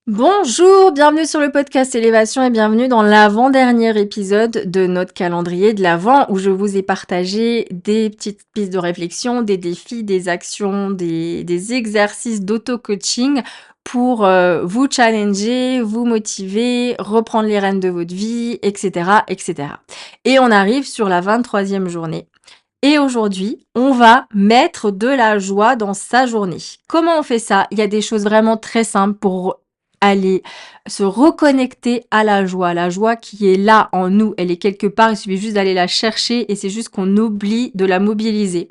Bonjour, bienvenue sur le podcast Élévation et bienvenue dans l'avant-dernier épisode de notre calendrier de l'Avent où je vous ai partagé des petites pistes de réflexion, des défis, des actions, des exercices d'auto-coaching pour vous challenger, vous motiver, reprendre les rênes de votre vie, etc., etc. Et on arrive sur la 23e journée. Et aujourd'hui, on va mettre de la joie dans sa journée. Comment on fait ça? Il y a des choses vraiment très simples pour aller se reconnecter à la joie qui est là en nous, elle est quelque part, il suffit juste d'aller la chercher et c'est juste qu'on oublie de la mobiliser.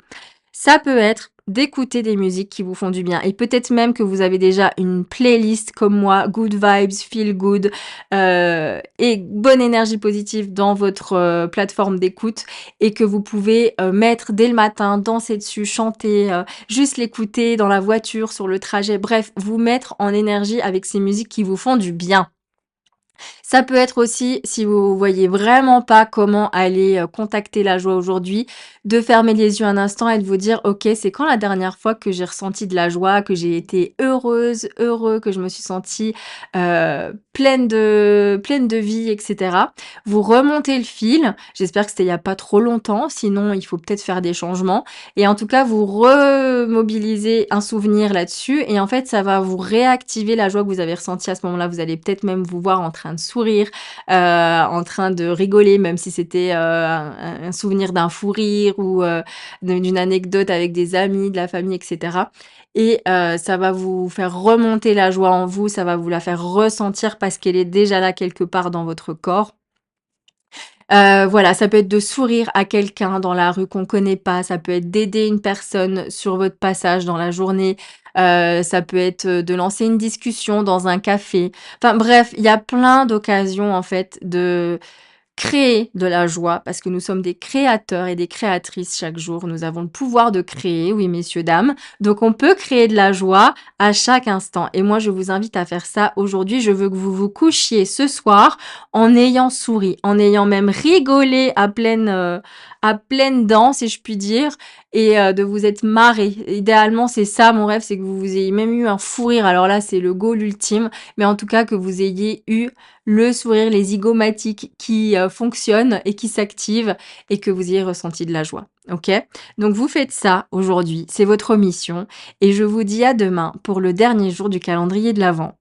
Ça peut être d'écouter des musiques qui vous font du bien et peut-être même que vous avez déjà une playlist comme moi, good vibes, feel good et bonne énergie positive dans votre plateforme d'écoute et que vous pouvez mettre dès le matin, danser dessus, chanter, juste l'écouter dans la voiture, sur le trajet, bref, vous mettre en énergie avec ces musiques qui vous font du bien. Ça peut être aussi, si vous voyez vraiment pas comment aller, contacter la joie aujourd'hui, de fermer les yeux un instant et de vous dire: «OK, c'est quand la dernière fois que j'ai ressenti de la joie, que j'ai été heureuse, heureux, que je me suis sentie, pleine de vie?» et cetera. Vous remontez le fil, j'espère que c'était il y a pas trop longtemps, sinon il faut peut-être faire des changements et en tout cas vous remobilisez un souvenir là-dessus et en fait ça va vous réactiver la joie que vous avez ressentie à ce moment-là. Vous allez peut-être même vous voir en train de sourire, en train de rigoler, même si c'était, un souvenir d'un fou rire ou, d'une anecdote avec des amis, de la famille et cetera et ça va vous faire remonter la joie en vous, ça va vous la faire ressentir parce qu'elle est déjà là quelque part dans votre corps. Voilà, ça peut être de sourire à quelqu'un dans la rue qu'on connaît pas, ça peut être d'aider une personne sur votre passage dans la journée, ça peut être, de lancer une discussion dans un café. Enfin bref, il y a plein d'occasions en fait de créer de la joie parce que nous sommes des créateurs et des créatrices chaque jour. Nous avons le pouvoir de créer, oui messieurs, dames. Donc on peut créer de la joie à chaque instant. Et moi, je vous invite à faire ça aujourd'hui. Je veux que vous vous couchiez ce soir en ayant souri, en ayant même rigolé à pleines dents, si je puis dire, et de vous être marré. Idéalement, c'est ça mon rêve, c'est que vous ayez même eu un fou rire. Alors là, c'est le goal ultime, mais en tout cas que vous ayez eu le sourire, les zygomatiques qui fonctionnent et qui s'activent et que vous ayez ressenti de la joie. OK? Donc vous faites ça aujourd'hui, c'est votre mission et je vous dis à demain pour le dernier jour du calendrier de l'Avent.